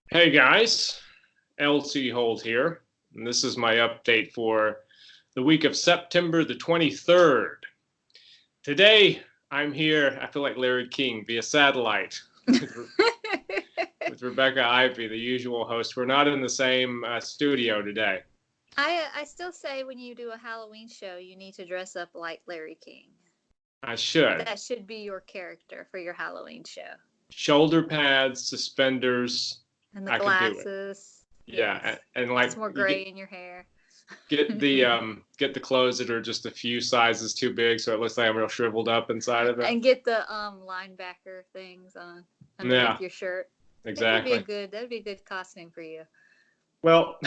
Hey guys, LC Holt here, and this is my update for the week of September the 23rd. Today, I'm here, I feel like Larry King, via satellite with, with Rebecca Ivey, the usual host. We're not in the same studio today. I still say when you do a Halloween show, you need to dress up like Larry King. I should. That should be your character for your Halloween show. Shoulder pads, suspenders, And the I could do it. glasses. Yeah, Yes. and Get like some more you gray in your hair. get the clothes that are just a few sizes too big, so it looks like I'm real shriveled up inside of it. And get the linebacker things on Yeah, underneath your shirt. exactly. That'd be a good costume for you. Well,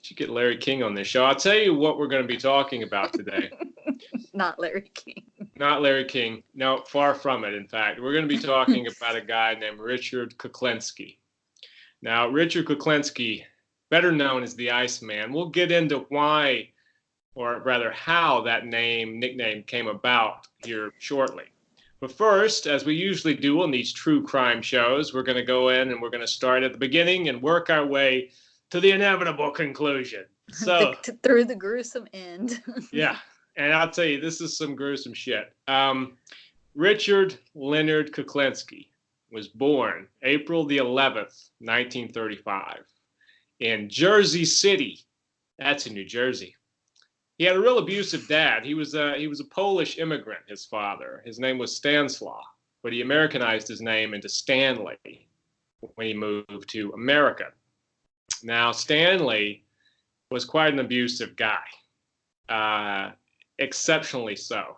should get Larry King on this show. I'll tell you what we're going to be talking about today. Not Larry King. Not Larry King. No, far from it, in fact. We're going to be talking about a guy named Richard Kuklinski. Now, Richard Kuklinski, better known as the Iceman, we'll get into why, or rather how that nickname came about here shortly. But first, as we usually do on these true crime shows, we're going to go in and we're going to start at the beginning and work our way to the inevitable conclusion. So, Through the gruesome end. yeah, and I'll tell you, this is some gruesome shit. Richard Leonard Kuklinski was born April the 11th, 1935, in Jersey City. That's in New Jersey. He had a real abusive dad. He was a Polish immigrant. His father. His name was Stanislaw, but he Americanized his name into Stanley when he moved to America. Now Stanley was quite an abusive guy, exceptionally so.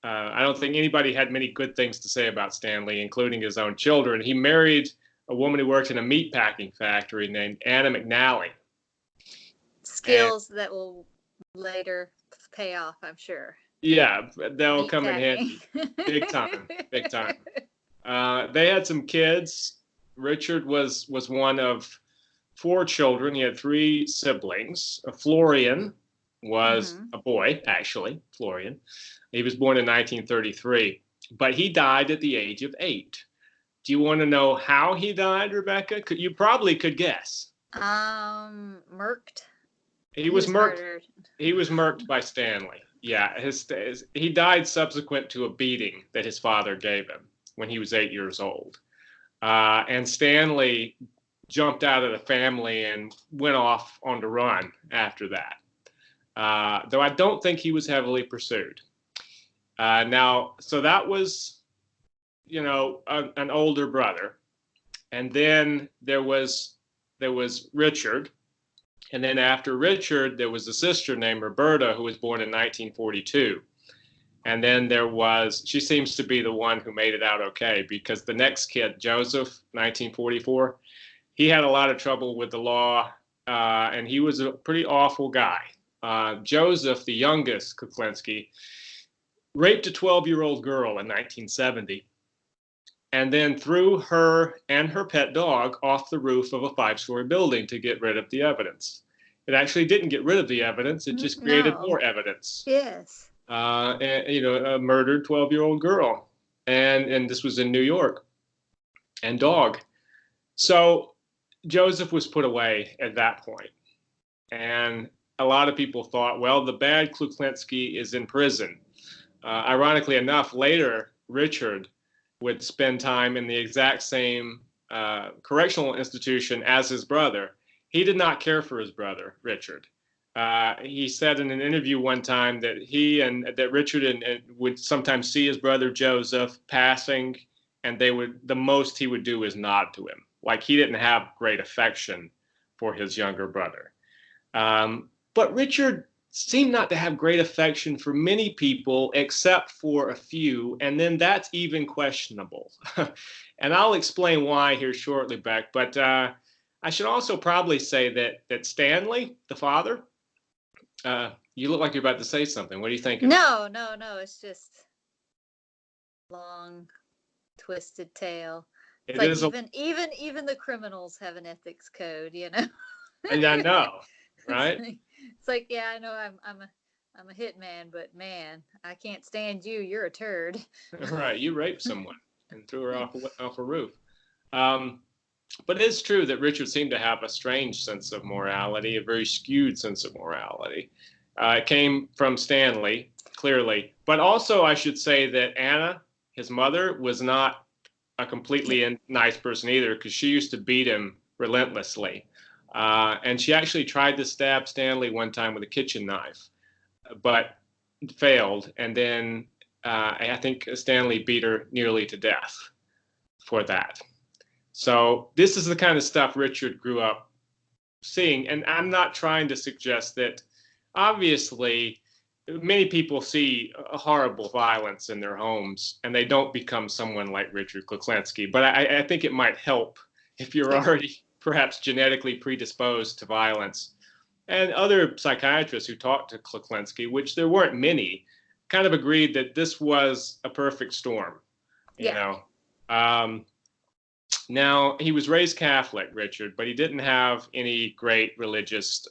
I don't think anybody had many good things to say about Stanley, including his own children. He married a woman who worked in a meat packing factory named Anna McNally. Skills that will later pay off, I'm sure. Yeah, that'll Meat come in packing. handy. Big time. Big time. They had some kids. Richard was one of four children. He had three siblings. Florian was a boy, actually, Florian. He was born in 1933, but he died at the age of 8. Do you want to know how he died, Rebecca? You probably could guess. Murked. He was murked. Murdered. He was murked by Stanley. Yeah, he died subsequent to a beating that his father gave him when he was 8 years old. And Stanley jumped out of the family and went off on the run after that. Though I don't think he was heavily pursued. So that was, an older brother. And then there was Richard. And then after Richard, there was a sister named Roberta who was born in 1942. And then she seems to be the one who made it out okay, because the next kid, Joseph, 1944, he had a lot of trouble with the law, and he was a pretty awful guy. Joseph, the youngest Kuklinski, raped a 12-year-old girl in 1970, and then threw her and her pet dog off the roof of a 5-story building to get rid of the evidence. It actually didn't get rid of the evidence. It just created more evidence. Yes. A murdered 12-year-old girl. And this was in New York. And dog. So Joseph was put away at that point. And a lot of people thought, well, the bad Kuklinski is in prison. Ironically enough, later, Richard would spend time in the exact same correctional institution as his brother. He did not care for his brother, Richard. He said in an interview one time that that Richard would sometimes see his brother Joseph passing, and the most he would do is nod to him. Like he didn't have great affection for his younger brother. But Richard seemed not to have great affection for many people except for a few, and then that's even questionable. And I'll explain why here shortly, Beck. But I should also probably say that Stanley, the father, you look like you're about to say something. What are you thinking? No. It's just long, twisted tale. It's like even the criminals have an ethics code, And I know, right? It's like, yeah, I know I'm a hitman, but man, I can't stand you. You're a turd. Right, you raped someone and threw her off a roof. But it is true that Richard seemed to have a strange sense of morality, a very skewed sense of morality. It came from Stanley, clearly. But also, I should say that Anna, his mother, was not a completely nice person either, because she used to beat him relentlessly. And she actually tried to stab Stanley one time with a kitchen knife, but failed. And then I think Stanley beat her nearly to death for that. So this is the kind of stuff Richard grew up seeing. And I'm not trying to suggest that, obviously, many people see horrible violence in their homes and they don't become someone like Richard Kuklinski. But I think it might help if you're already perhaps genetically predisposed to violence. And other psychiatrists who talked to Kuklinski, which there weren't many, kind of agreed that this was a perfect storm. You know. Now, he was raised Catholic, Richard, but he didn't have any great religious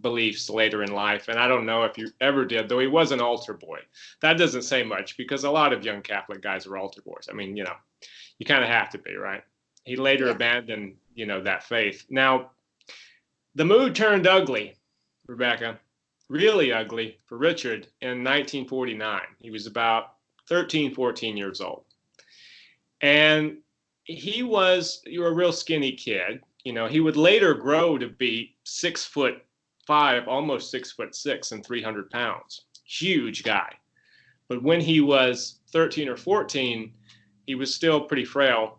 beliefs later in life. And I don't know if you ever did, though he was an altar boy. That doesn't say much, because a lot of young Catholic guys are altar boys. I mean, you know, you kind of have to be, right? He later abandoned, you know, that faith. Now, the mood turned ugly, Rebecca, really ugly for Richard in 1949. He was about 13, 14 years old. And you were a real skinny kid. You know, he would later grow to be 6'5", almost 6'6", and 300 pounds. Huge guy. But when he was 13 or 14, he was still pretty frail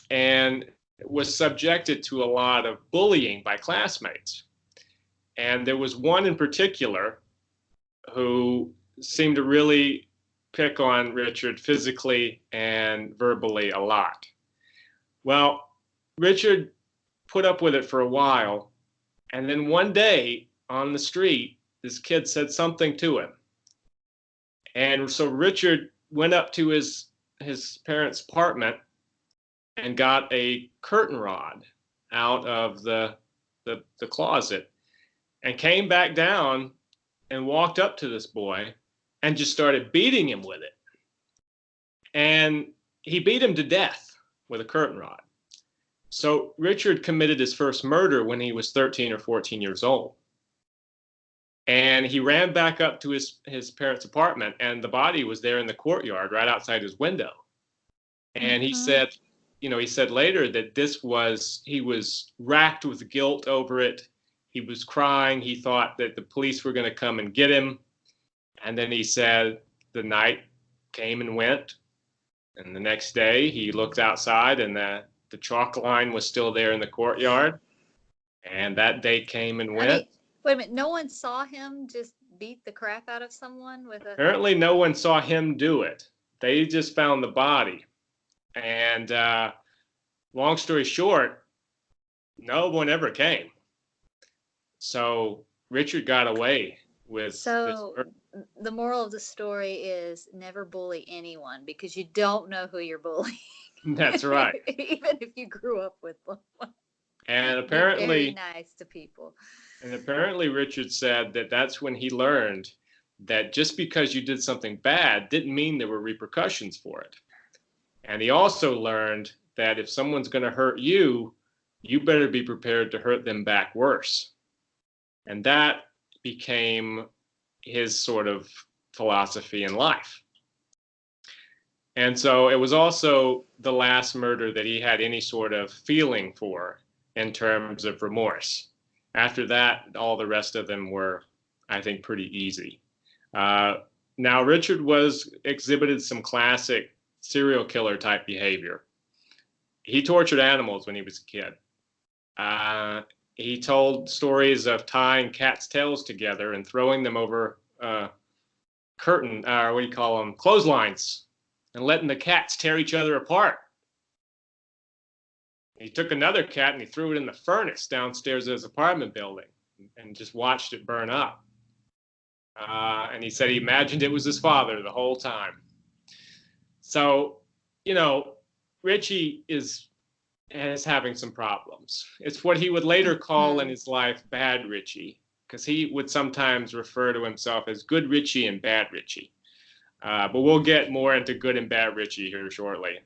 and was subjected to a lot of bullying by classmates. And there was one in particular who seemed to really pick on Richard physically and verbally a lot. Well, Richard put up with it for a while, and then one day on the street, this kid said something to him. And so Richard went up to his parents' apartment and got a curtain rod out of the closet and came back down and walked up to this boy and just started beating him with it. And he beat him to death with a curtain rod. So Richard committed his first murder when he was 13 or 14 years old. And he ran back up to his parents' apartment, and the body was there in the courtyard right outside his window. And he said, you know, he said later that he was racked with guilt over it. He was crying. He thought that the police were going to come and get him. And then he said the night came and went. And the next day he looked outside, and the chalk line was still there in the courtyard. And that day came and went. I mean, wait a minute. No one saw him just beat the crap out of someone with a... Apparently no one saw him do it. They just found the body. And long story short, no one ever came. So Richard got away with... So the moral of the story is never bully anyone, because you don't know who you're bullying. That's right. Even if you grew up with them. And apparently... Be very nice to people. And apparently Richard said that that's when he learned that just because you did something bad didn't mean there were repercussions for it. And he also learned that if someone's going to hurt you, you better be prepared to hurt them back worse. And that became his sort of philosophy in life. And so it was also the last murder that he had any sort of feeling for in terms of remorse. After that, all the rest of them were, I think, pretty easy. Now, Richard exhibited some classic serial killer type behavior. He tortured animals when he was a kid. He told stories of tying cats' tails together and throwing them over clotheslines, and letting the cats tear each other apart. He took another cat and he threw it in the furnace downstairs of his apartment building and just watched it burn up. And he said he imagined it was his father the whole time. So, you know, Richie is having some problems. It's what he would later call in his life bad Richie, because he would sometimes refer to himself as good Richie and bad Richie. But we'll get more into good and bad Richie here shortly.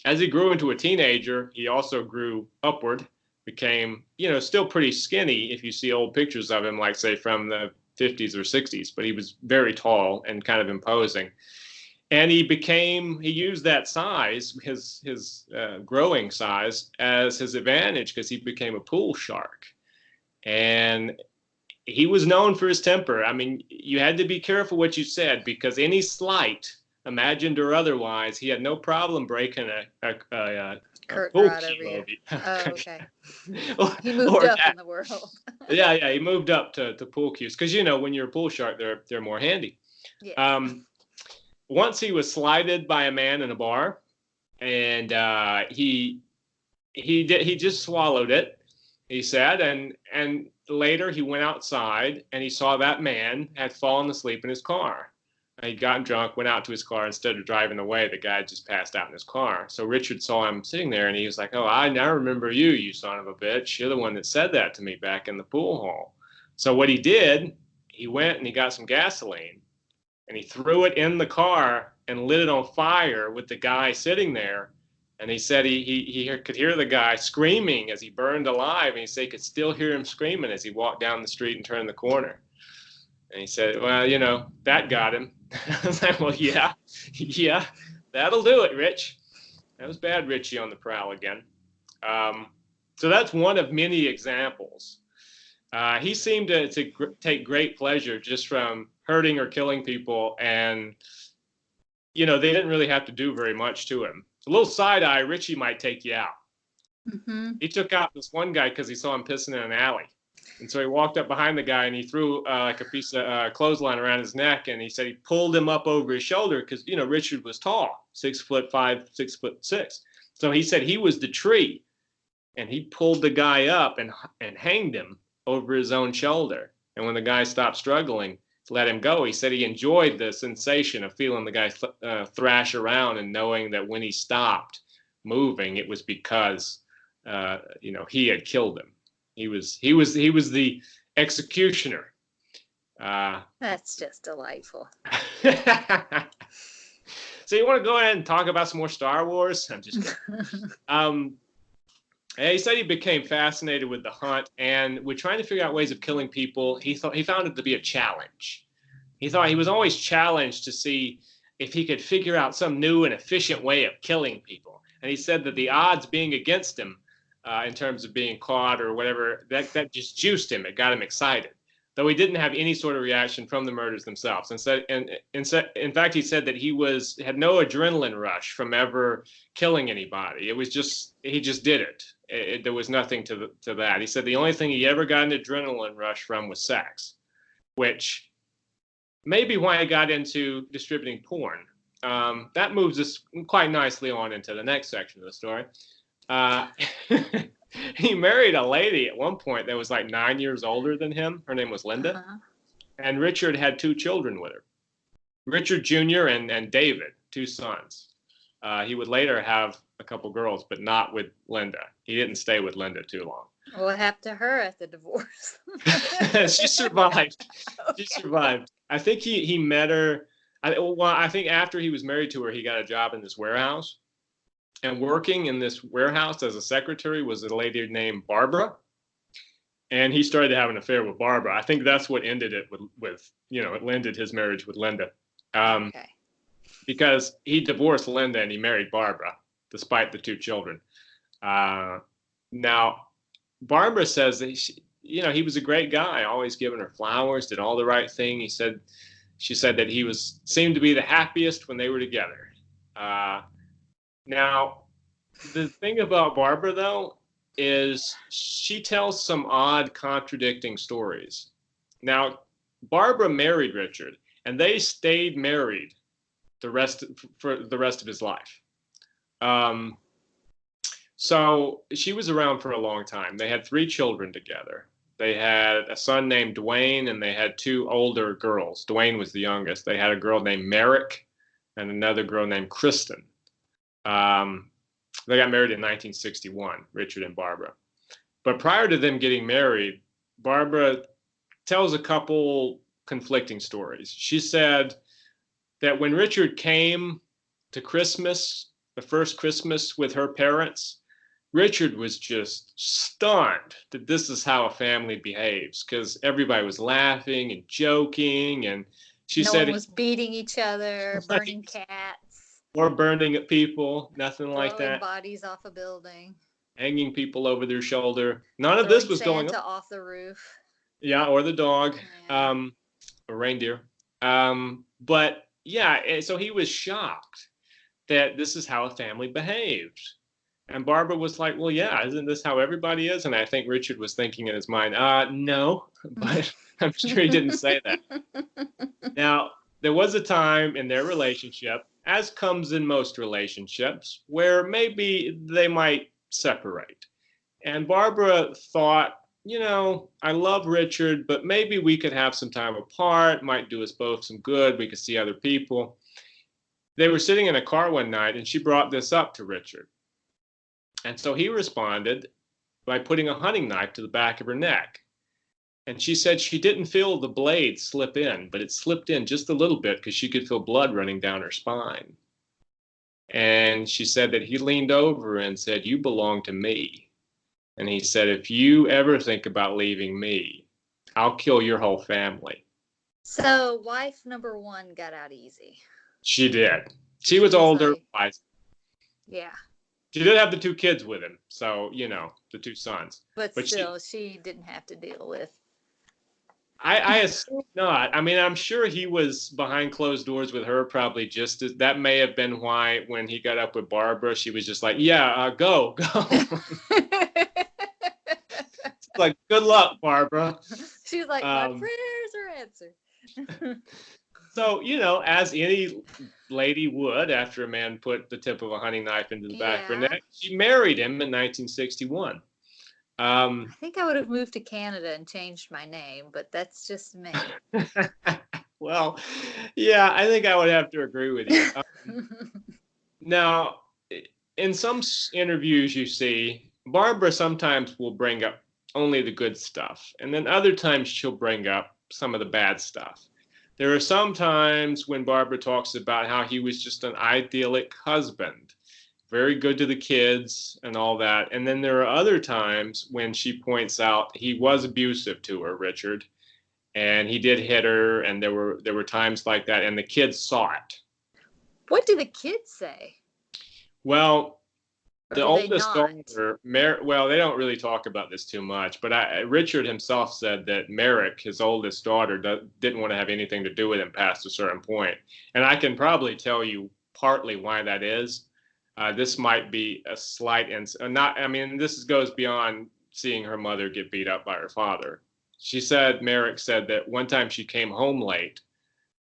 As he grew into a teenager, he also grew upward, became, still pretty skinny if you see old pictures of him, like, say, from the 50s or 60s, but he was very tall and kind of imposing. And he used that size, his growing size, as his advantage, because he became a pool shark. And he was known for his temper. I mean, you had to be careful what you said, because any slight, imagined or otherwise, he had no problem breaking a pool cue. Oh, okay. He moved up in the world. Yeah, he moved up to pool cues, because when you're a pool shark, they're more handy. Yeah. Once he was slighted by a man in a bar, and he just swallowed it, he said, and later he went outside and he saw that man had fallen asleep in his car. He'd gotten drunk, went out to his car. Instead of driving away, the guy had just passed out in his car. So Richard saw him sitting there, and he was like, "Oh, I now remember you, you son of a bitch. You're the one that said that to me back in the pool hall." So what he did, he went and he got some gasoline, and he threw it in the car and lit it on fire with the guy sitting there. And he said he could hear the guy screaming as he burned alive, and he said he could still hear him screaming as he walked down the street and turned the corner. And he said, "Well, that got him." I was like, "Well, yeah, that'll do it, Rich." That was bad Richie on the prowl again. So that's one of many examples. He seemed to take great pleasure just from hurting or killing people, and they didn't really have to do very much to him. A little side eye, Richie might take you out. Mm-hmm. He took out this one guy because he saw him pissing in an alley. And so he walked up behind the guy and he threw like a piece of clothesline around his neck. And he said he pulled him up over his shoulder because, Richard was tall, 6'5", 6'6". So he said he was the tree, and he pulled the guy up and hanged him over his own shoulder. And when the guy stopped struggling, let him go. He said he enjoyed the sensation of feeling the guy thrash around and knowing that when he stopped moving, it was because, he had killed him. He was the executioner. That's just delightful. So you want to go ahead and talk about some more Star Wars? I'm just kidding. He said he became fascinated with the hunt, and with trying to figure out ways of killing people, he found it to be a challenge. He thought he was always challenged to see if he could figure out some new and efficient way of killing people. And he said that the odds being against him, in terms of being caught or whatever, that just juiced him. It got him excited, though he didn't have any sort of reaction from the murders themselves. In fact, he said that he had no adrenaline rush from ever killing anybody. It was just, he just did it. There was nothing to that. He said the only thing he ever got an adrenaline rush from was sex, which may be why he got into distributing porn. That moves us quite nicely on into the next section of the story. He married a lady at one point that was like 9 years older than him. Her name was Linda. Uh-huh. And Richard had 2 children with her, Richard Jr. and David, 2 sons. He would later have a couple girls, but not with Linda. He didn't stay with Linda too long. What happened to her at the divorce? She survived. Okay. She survived. I think he met her. I think after he was married to her, he got a job in this warehouse. And working in this warehouse as a secretary was a lady named Barbara. And he started to have an affair with Barbara. I think that's what ended it with it ended his marriage with Linda. Okay. Because he divorced Linda and he married Barbara, despite the 2 children. Now, Barbara says that he was a great guy, always giving her flowers, did all the right thing. She said that he seemed to be the happiest when they were together. Now, the thing about Barbara, though, is she tells some odd, contradicting stories. Now, Barbara married Richard, and they stayed married for the rest of his life. So she was around for a long time. They had 3 children together. They had a son named Dwayne, and they had 2 older girls. Dwayne was the youngest. They had a girl named Merrick and another girl named Kristen. They got married in 1961, Richard and Barbara. But prior to them getting married, Barbara tells a couple conflicting stories. She said that when Richard came to Christmas the first Christmas with her parents, Richard was just stunned that this is how a family behaves, because everybody was laughing and joking, and she no said one was beating each other, burning cats, or burning at people, nothing like throwing that, bodies off a building, hanging people over their shoulder. None of throwing this was going on. Santa off the roof. Yeah, or the dog, Yeah. a reindeer. But yeah, so he was shocked that this is how a family behaved. And Barbara was like, well, yeah, isn't this how everybody is? And I think Richard was thinking in his mind, no, but I'm sure he didn't say that. Now, there was a time in their relationship, as comes in most relationships, where maybe they might separate. And Barbara thought, I love Richard, but maybe we could have some time apart, might do us both some good, we could see other people. They were sitting in a car one night, and she brought this up to Richard. And so he responded by putting a hunting knife to the back of her neck. And she said she didn't feel the blade slip in, but it slipped in just a little bit because she could feel blood running down her spine. And she said that he leaned over and said, you belong to me. And he said, if you ever think about leaving me, I'll kill your whole family. So wife number one got out easy. She did. She was older. Like, yeah. She did have the 2 kids with him. So, the 2 sons. But still, she didn't have to deal with. I assume not. I mean, I'm sure he was behind closed doors with her, probably just as that may have been why when he got up with Barbara, she was just like, yeah, go. Like, good luck, Barbara. She's like, my prayers are answered. So, as any lady would after a man put the tip of a hunting knife into the back of her neck, she married him in 1961. I think I would have moved to Canada and changed my name, but that's just me. Well, yeah, I think I would have to agree with you. Now, in some interviews you see, Barbara sometimes will bring up only the good stuff, and then other times she'll bring up some of the bad stuff. There are some times when Barbara talks about how he was just an idyllic husband, very good to the kids and all that. And then there are other times when she points out he was abusive to her, Richard, and he did hit her, and there were times like that, and the kids saw it. What do the kids say? Well, the oldest daughter, well, they don't really talk about this too much, but Richard himself said that Merrick, his oldest daughter, didn't want to have anything to do with him past a certain point. And I can probably tell you partly why that is. This might be a slight, this goes beyond seeing her mother get beat up by her father. Merrick said that one time she came home late,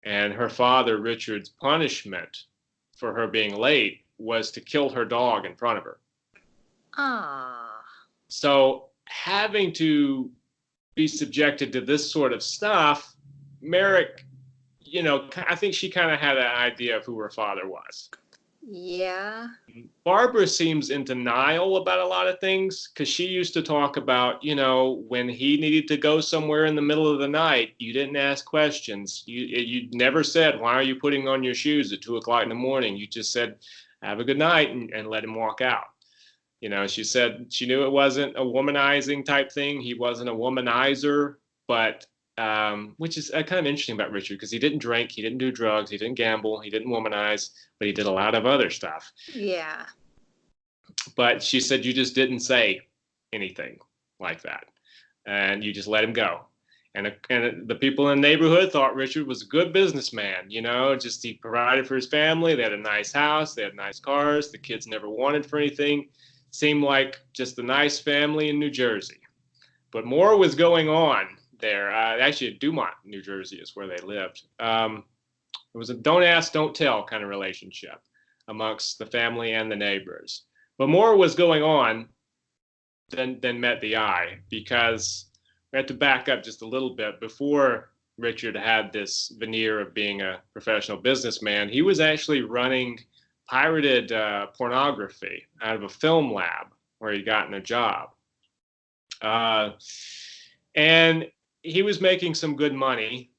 and her father, Richard's punishment for her being late was to kill her dog in front of her. So having to be subjected to this sort of stuff, Merrick, I think she kind of had an idea of who her father was. Yeah. Barbara seems in denial about a lot of things, because she used to talk about, when he needed to go somewhere in the middle of the night, you didn't ask questions. You never said, why are you putting on your shoes at 2:00 in the morning? You just said, have a good night, and let him walk out. She said she knew it wasn't a womanizing type thing. He wasn't a womanizer, but which is kind of interesting about Richard, because he didn't drink, he didn't do drugs, he didn't gamble, he didn't womanize, but he did a lot of other stuff. Yeah. But she said you just didn't say anything like that, and you just let him go. And the people in the neighborhood thought Richard was a good businessman, just he provided for his family. They had a nice house, they had nice cars, the kids never wanted for anything. Seemed like just a nice family in New Jersey. But more was going on there. Actually, Dumont, New Jersey is where they lived. It was a don't ask, don't tell kind of relationship amongst the family and the neighbors. But more was going on than met the eye, because we have to back up just a little bit. Before Richard had this veneer of being a professional businessman, he was actually running pirated pornography out of a film lab where he'd gotten a job. And he was making some good money.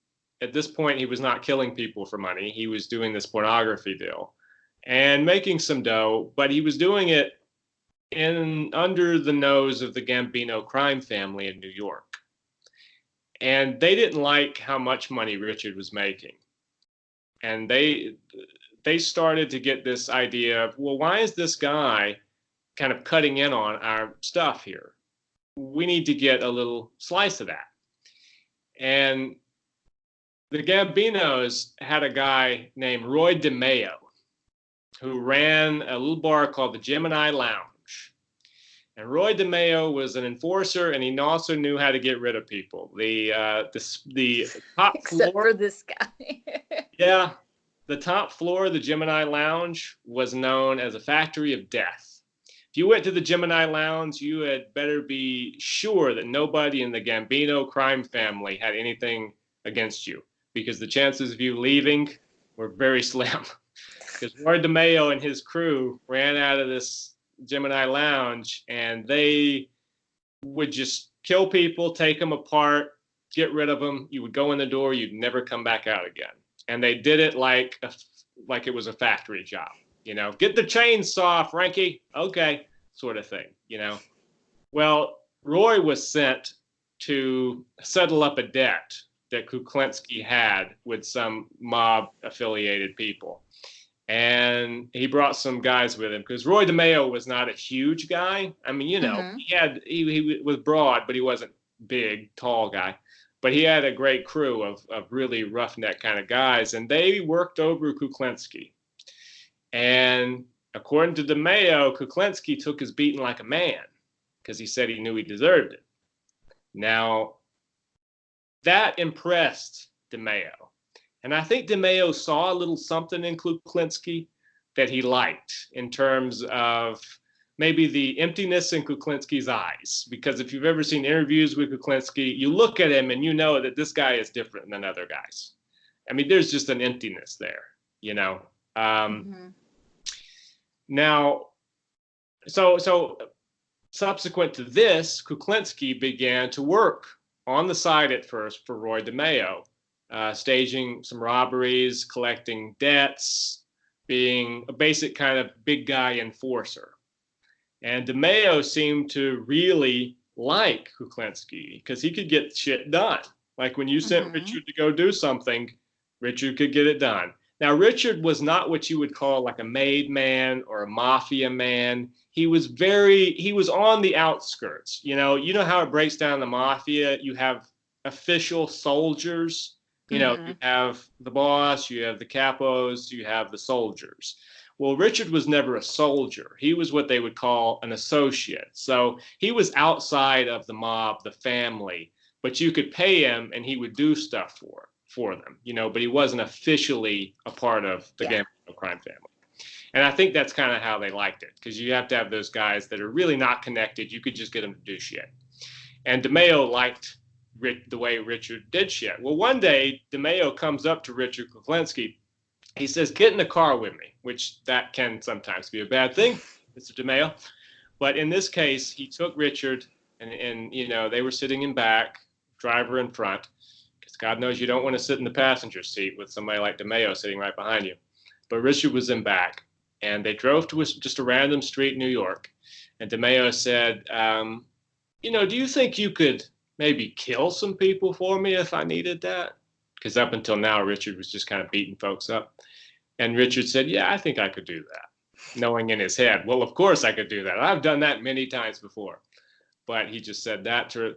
At this point, he was not killing people for money. He was doing this pornography deal. and making some dough, but he was doing it under the nose of the Gambino crime family in New York. And they didn't like how much money Richard was making. And they started to get this idea of, well, why is this guy kind of cutting in on our stuff here? We need to get a little slice of that. And the Gambinos had a guy named Roy DeMeo who ran a little bar called the Gemini Lounge. And Roy DeMeo was an enforcer, and he also knew how to get rid of people. The top Except floor, for this guy. yeah, the top floor of the Gemini Lounge was known as a factory of death. If you went to the Gemini Lounge, you had better be sure that nobody in the Gambino crime family had anything against you, because the chances of you leaving were very slim. Because Roy DeMeo and his crew ran out of this Gemini Lounge, and they would just kill people, take them apart, get rid of them. You would go in the door, you'd never come back out again. And they did it like it was a factory job. You know, get the chainsaw, Frankie. Okay, sort of thing, you know. Well, Roy was sent to settle up a debt that Kuklinski had with some mob-affiliated people. And he brought some guys with him because Roy DeMeo was not a huge guy. I mean, you know, he was broad, but he wasn't big, tall guy. But he had a great crew of really roughneck kind of guys, and they worked over Kuklinski. And according to DeMeo, Kuklinski took his beating like a man because he said he knew he deserved it. Now, that impressed DeMeo. And I think DeMeo saw a little something in Kuklinski that he liked in terms of maybe the emptiness in Kuklinski's eyes. Because if you've ever seen interviews with Kuklinski, you look at him and you know that this guy is different than other guys. I mean, there's just an emptiness there, you know. Now, so subsequent to this, Kuklinski began to work on the side at first for Roy DeMeo. Staging some robberies, collecting debts, being a basic kind of big guy enforcer. And DeMeo seemed to really like Kuklinski because he could get shit done. Like when you sent Richard to go do something, Richard could get it done. Now, Richard was not what you would call like a made man or a mafia man. He was on the outskirts. You know how it breaks down the mafia? You have official soldiers. You know, you have the boss, you have the capos, you have the soldiers. Well, Richard was never a soldier. He was what they would call an associate. So he was outside of the mob, the family, but you could pay him and he would do stuff for them, you know, but he wasn't officially a part of the Gambino crime family. And I think that's kind of how they liked it, because you have to have those guys that are really not connected. You could just get them to do shit. And DeMeo liked the way Richard did shit. Well, one day, DeMeo comes up to Richard Kuklinski. He says, get in the car with me, which that can sometimes be a bad thing, Mr. DeMeo. But in this case, he took Richard and you know, they were sitting in back, driver in front, because God knows you don't want to sit in the passenger seat with somebody like DeMeo sitting right behind you. But Richard was in back, and they drove to just a random street in New York. And DeMeo said, you know, do you think you could maybe kill some people for me if I needed that? Because up until now, Richard was just kind of beating folks up. And Richard said, yeah, I think I could do that, knowing in his head, well, of course I could do that. I've done that many times before. But he just said that to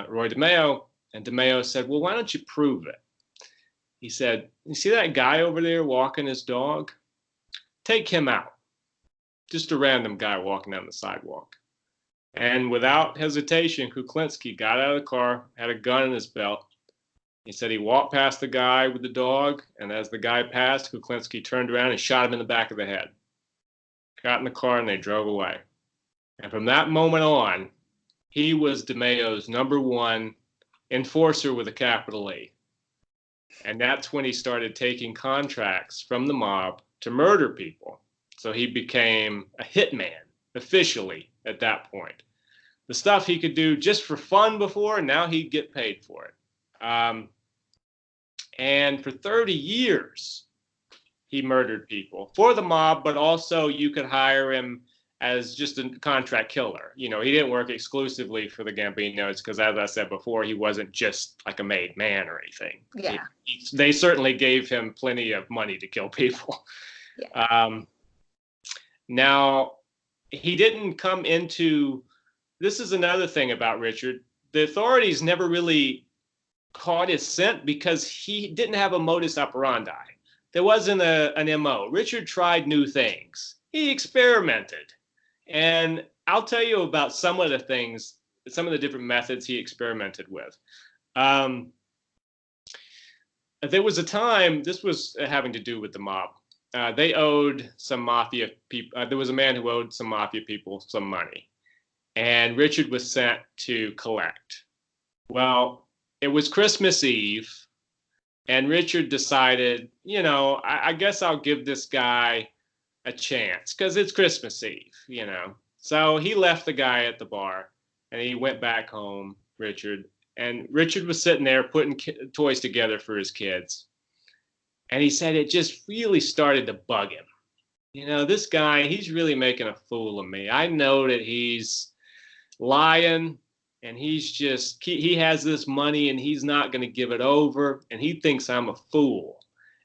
Roy DeMeo, and DeMeo said, well, why don't you prove it? He said, you see that guy over there walking his dog? Take him out. Just a random guy walking down the sidewalk. And without hesitation, Kuklinski got out of the car, had a gun in his belt. He said he walked past the guy with the dog, and as the guy passed, Kuklinski turned around and shot him in the back of the head. Got in the car, and they drove away. And from that moment on, he was DeMeo's #1 enforcer with a capital E. And that's when he started taking contracts from the mob to murder people. So he became a hitman officially at that point. The stuff he could do just for fun before, now he'd get paid for it. And for 30 years, he murdered people for the mob, but also you could hire him as just a contract killer. You know, he didn't work exclusively for the Gambinos because, as I said before, he wasn't just like a made man or anything. Yeah. They certainly gave him plenty of money to kill people. Yeah. Now, he didn't come into, this is another thing about Richard. The authorities never really caught his scent because he didn't have a modus operandi. There wasn't an MO. Richard tried new things. He experimented. And I'll tell you about some of the things, some of the different methods he experimented with. There was a time, this was having to do with the mob. They owed some mafia people. There was a man who owed some mafia people some money. And Richard was sent to collect. Well, it was Christmas Eve. And Richard decided, you know, I guess I'll give this guy a chance because it's Christmas Eve, you know. So he left the guy at the bar and he went back home, Richard. And Richard was sitting there putting toys together for his kids. And he said it just really started to bug him. You know, this guy, he's really making a fool of me. I know that he's lying and he's just, he has this money and he's not going to give it over. And he thinks I'm a fool.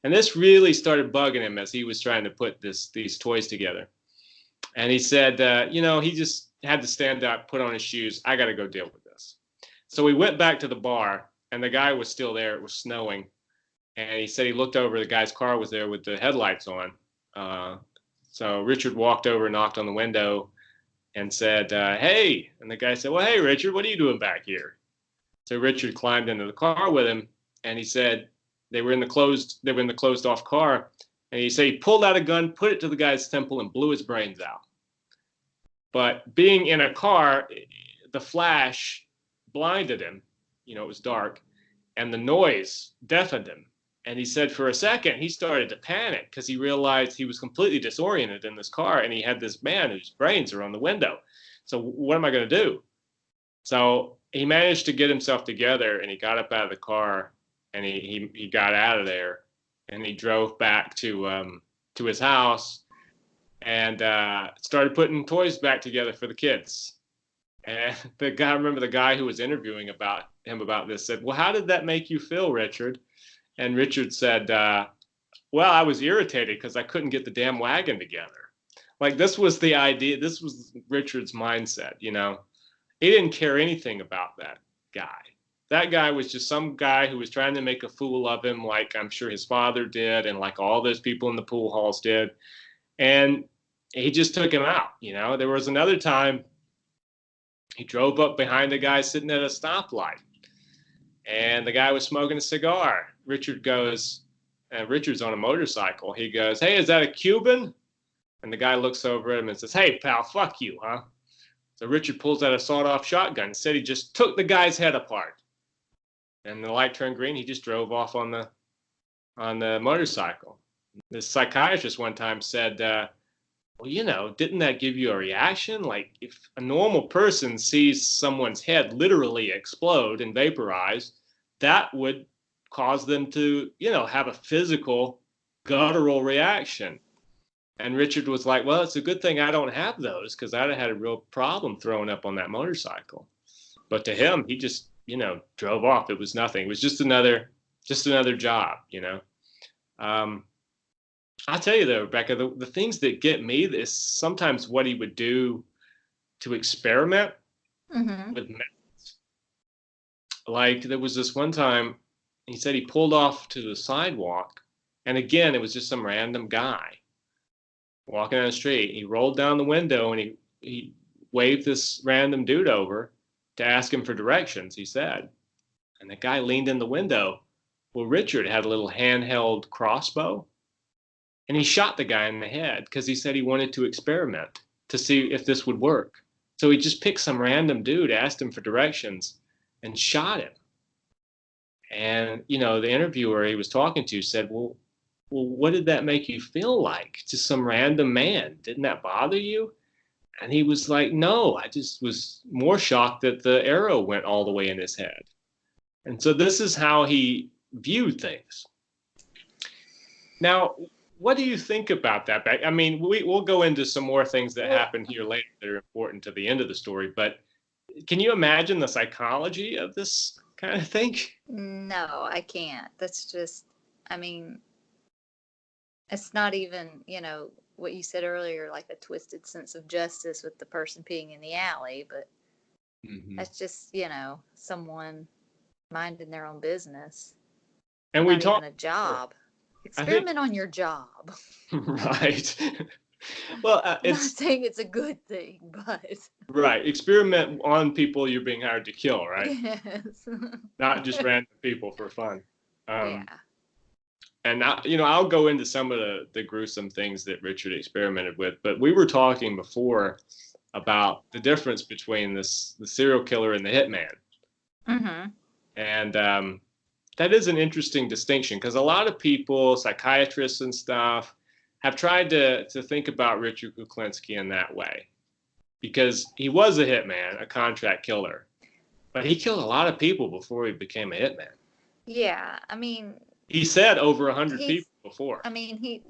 And this really started bugging him as he was trying to put these toys together. And he said, you know, he just had to stand up, put on his shoes. I got to go deal with this. So we went back to the bar and the guy was still there. It was snowing. And he said he looked over, the guy's car was there with the headlights on. So Richard walked over, knocked on the window and said, hey. And the guy said, well, hey, Richard, what are you doing back here? So Richard climbed into the car with him and he said, they were in the closed off car. And he said he pulled out a gun, put it to the guy's temple and blew his brains out. But being in a car, the flash blinded him. You know, it was dark and the noise deafened him. And he said for a second, he started to panic because he realized he was completely disoriented in this car and he had this man whose brains are on the window. So what am I going to do? So he managed to get himself together and he got up out of the car and he got out of there and he drove back to his house and started putting toys back together for the kids. And the guy, I remember the guy who was interviewing him about this said, well, how did that make you feel, Richard? And Richard said, well, I was irritated because I couldn't get the damn wagon together. Like this was the idea. This was Richard's mindset, you know. He didn't care anything about that guy. That guy was just some guy who was trying to make a fool of him, like I'm sure his father did and like all those people in the pool halls did. And he just took him out, you know. There was another time he drove up behind a guy sitting at a stoplight. And the guy was smoking a cigar. Richard goes, and Richard's on a motorcycle. He goes, hey, is that a Cuban? And the guy looks over at him and says, hey, pal, fuck you, huh? So Richard pulls out a sawed-off shotgun and said he just took the guy's head apart. And the light turned green. He just drove off on the motorcycle. The psychiatrist one time said, well, you know, didn't that give you a reaction? Like if a normal person sees someone's head literally explode and vaporize, that would cause them to, you know, have a physical guttural reaction. And Richard was like, well, it's a good thing I don't have those because I'd have had a real problem throwing up on that motorcycle. But to him, he just, you know, drove off. It was nothing. It was just another job, you know. I'll tell you though, Rebecca, the things that get me is sometimes what he would do to experiment with methods. Like there was this one time he said he pulled off to the sidewalk and again, it was just some random guy walking down the street. He rolled down the window and he waved this random dude over to ask him for directions, he said. And the guy leaned in the window. Well, Richard had a little handheld crossbow. And he shot the guy in the head because he said he wanted to experiment to see if this would work. So he just picked some random dude, asked him for directions, and shot him. And, you know, the interviewer he was talking to said, well, what did that make you feel like? Just some random man. Didn't that bother you? And he was like, no, I just was more shocked that the arrow went all the way in his head. And so this is how he viewed things. Now, what do you think about that? I mean, we'll go into some more things that happen here later that are important to the end of the story, but can you imagine the psychology of this kind of thing? No, I can't. That's just, I mean, it's not even, what you said earlier, like a twisted sense of justice with the person peeing in the alley, but that's just, someone minding their own business. And not even a job. Experiment on your job. Right. Well, I'm not saying it's a good thing, but right. Experiment on people you're being hired to kill, right? Yes. Not just random people for fun. Yeah. And I'll go into some of the gruesome things that Richard experimented with, but we were talking before about the difference between the serial killer and the hitman. Mm-hmm. And that is an interesting distinction, because a lot of people, psychiatrists and stuff, have tried to think about Richard Kuklinski in that way, because he was a hitman, a contract killer, but he killed a lot of people before he became a hitman. Yeah, I mean, he said over 100 people before. I mean,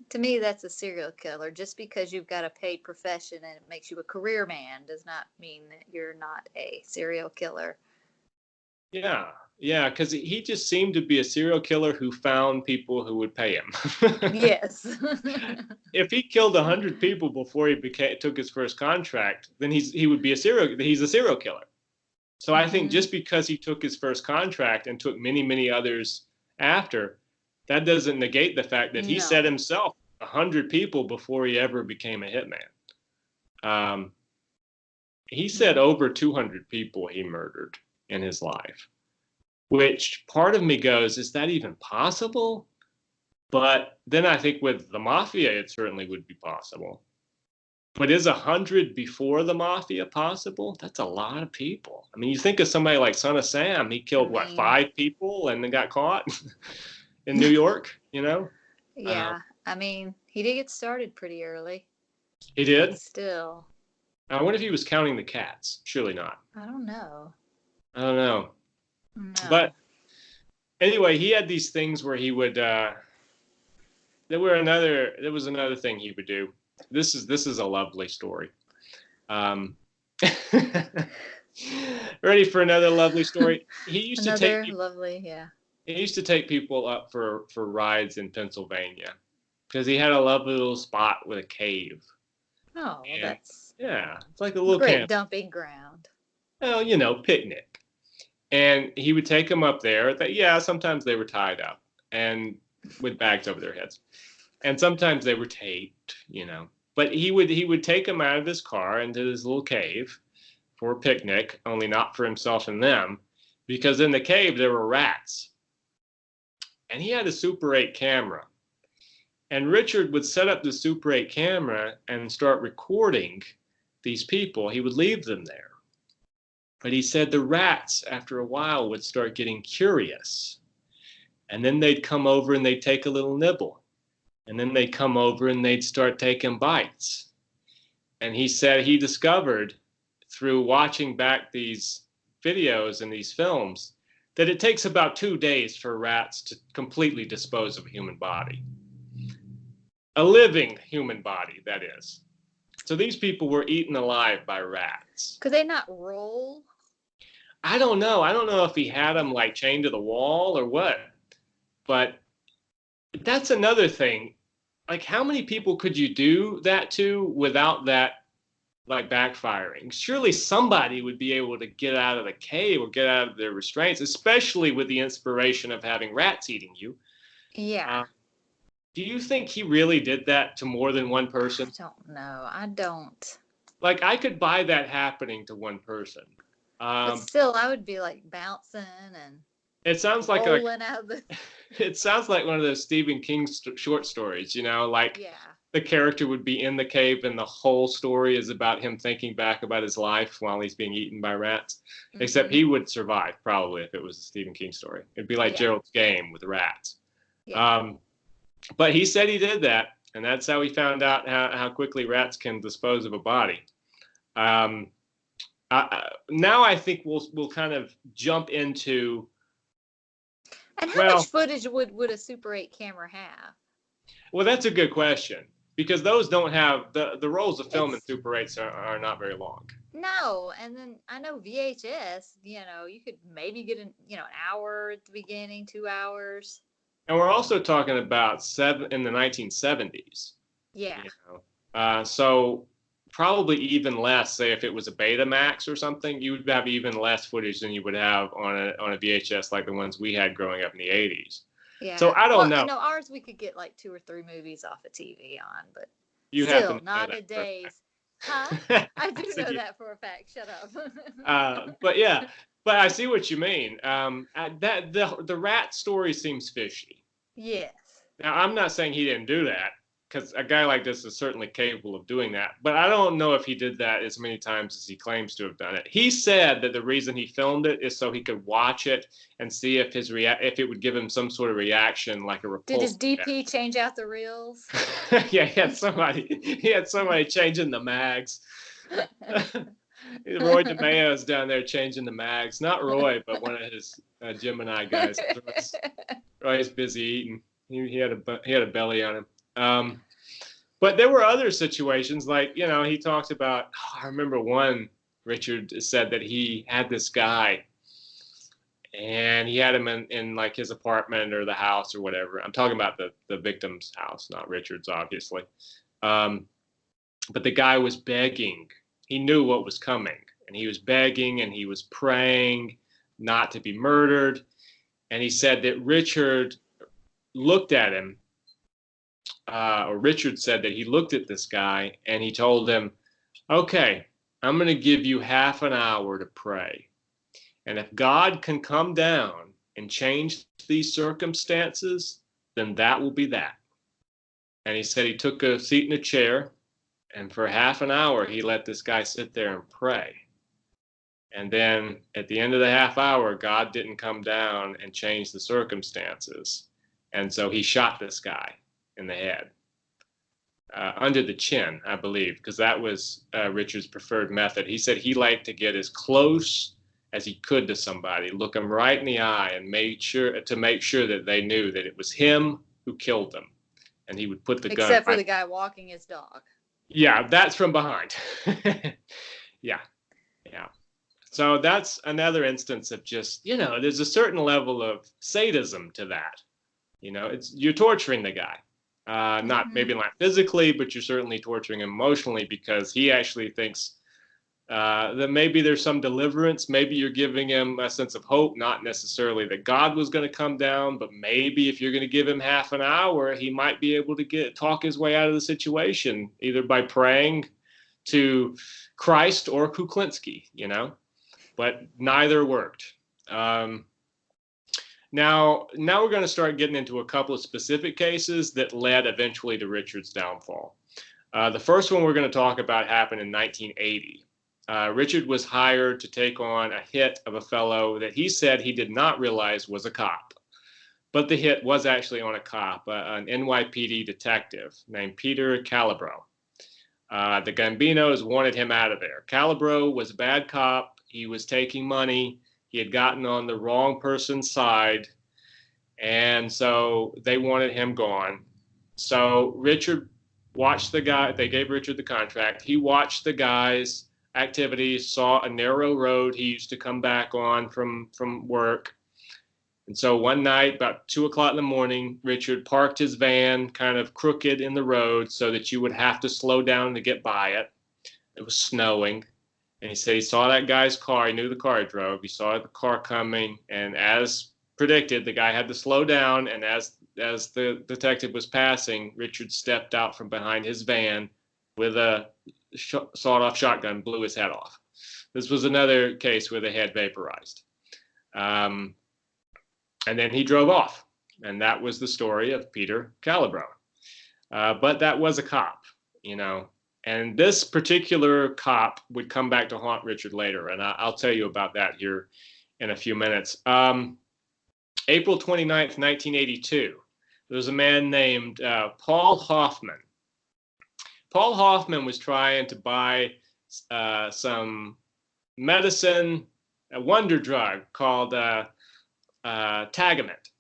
to me, that's a serial killer. Just because you've got a paid profession and it makes you a career man does not mean that you're not a serial killer. Yeah, because he just seemed to be a serial killer who found people who would pay him. Yes. If he killed 100 people before he took his first contract, then he would be he's a serial killer. So I think just because he took his first contract and took many, many others after, that doesn't negate the fact that he said himself 100 people before he ever became a hitman. He said over 200 people he murdered in his life, which part of me goes, is that even possible? But then I think with the mafia, it certainly would be possible. But is 100 before the mafia possible? That's a lot of people. I mean, you think of somebody like Son of Sam, he killed, 5 people and then got caught in New York, Yeah, I mean, he did get started pretty early. He did? Still. I wonder if he was counting the cats. Surely not. I don't know. No. But anyway, he had these things where he would, there was another thing he would do. This is a lovely story. Ready for another lovely story? He used to take He used to take people up for rides in Pennsylvania, because he had a lovely little spot with a cave. Oh, well, that's it's like a little great dumping ground. Well, picnic. And he would take them up there. Sometimes they were tied up and with bags over their heads, and sometimes they were taped. But he would take them out of his car into this little cave for a picnic, only not for himself and them, because in the cave there were rats. And he had a Super 8 camera. And Richard would set up the Super 8 camera and start recording these people. He would leave them there. But he said the rats, after a while, would start getting curious. And then they'd come over and they'd take a little nibble. And then they'd come over and they'd start taking bites. And he said he discovered, through watching back these videos and these films, that it takes about 2 days for rats to completely dispose of a human body. A living human body, that is. So these people were eaten alive by rats. Could they not roll? I don't know. I don't know if he had them like chained to the wall or what. But that's another thing. Like, how many people could you do that to without that backfiring? Surely somebody would be able to get out of the cave or get out of their restraints, especially with the inspiration of having rats eating you. Yeah. Do you think he really did that to more than one person? I don't know. I don't. I could buy that happening to one person. But still, I would be bouncing and it sounds like rolling out of the... It sounds like one of those Stephen King short stories, the character would be in the cave and the whole story is about him thinking back about his life while he's being eaten by rats. Except he would survive, probably, if it was a Stephen King story. It'd be like Gerald's Game with rats. Yeah. But he said he did that, and that's how he found out how quickly rats can dispose of a body. Now I think we'll kind of jump into... And how much footage would a Super 8 camera have? Well, that's a good question because those don't have the rolls of film in It's Super 8s are not very long. no, and then I know VHS. You could maybe get an hour at the beginning, 2 hours. And we're also talking about seven in the 1970s. Yeah, You know, so probably even less. Say if it was a Betamax or something, you would have even less footage than you would have on a VHS like the ones we had growing up in the 80s. So yeah. I don't Well, know. ours we could get like 2 or 3 movies off of TV on, but You happen still to know not that a for a day's. Huh? fact. I do I said know you. that for a fact. Shut up. But yeah, but I see what you mean. That the rat story seems fishy. Yes. Now, I'm not saying he didn't do that, because a guy like this is certainly capable of doing that. But I don't know if he did that as many times as he claims to have done it. He said that the reason he filmed it is so he could watch it and see if it would give him some sort of reaction, like a Did his repulsive DP change out the reels? reaction. Yeah, he had somebody changing the mags. Roy DeMeo's down there changing the mags. Not Roy, but one of his Gemini guys. Roy's busy eating. He had a belly on him. But there were other situations, like he talked about. I remember one. Richard said that he had this guy, and he had him in like his apartment or the house or whatever. I'm talking about the victim's house, not Richard's, obviously. Um, but the guy was begging. He knew what was coming, and he was begging and he was praying not to be murdered. And he said that Richard looked at him, or Richard said that he looked at this guy and he told him, "Okay, I'm going to give you half an hour to pray. And if God can come down and change these circumstances, then that will be that." And he said he took a seat in a chair, and for half an hour, he let this guy sit there and pray. And then at the end of the half hour, God didn't come down and change the circumstances. And so he shot this guy in the head, under the chin, I believe, because that was Richard's preferred method. He said he liked to get as close as he could to somebody, look them right in the eye, and make sure that they knew that it was him who killed them. And he would put the gun Except for right. the guy walking his dog. Yeah, that's from behind. Yeah, yeah. So that's another instance of just, there's a certain level of sadism to that. You're torturing the guy. Maybe not physically, but you're certainly torturing him emotionally, because he actually thinks that maybe there's some deliverance. Maybe you're giving him a sense of hope, not necessarily that God was going to come down, but maybe if you're going to give him half an hour, he might be able to talk his way out of the situation, either by praying to Christ or Kuklinski, but neither worked. Now we're going to start getting into a couple of specific cases that led eventually to Richard's downfall. The first one we're going to talk about happened in 1980. Richard was hired to take on a hit of a fellow that he said he did not realize was a cop. But the hit was actually on a cop, an NYPD detective named Peter Calabro. The Gambinos wanted him out of there. Calabro was a bad cop. He was taking money. He had gotten on the wrong person's side, and so they wanted him gone. So Richard watched the guy. They gave Richard the contract. He watched the guy's activities, saw a narrow road he used to come back on from work. And so one night, about 2 o'clock in the morning, Richard parked his van kind of crooked in the road so that you would have to slow down to get by it. It was snowing. And he said he saw that guy's car. He knew the car he drove. He saw the car coming. And as predicted, the guy had to slow down. And as the detective was passing, Richard stepped out from behind his van with a sawed-off shotgun, blew his head off. This was another case where the head vaporized. And then he drove off. And that was the story of Peter Calabro. But that was a cop, And this particular cop would come back to haunt Richard later. And I'll tell you about that here in a few minutes. April 29th, 1982, there was a man named Paul Hoffman. Paul Hoffman was trying to buy some medicine, a wonder drug called Tagamet.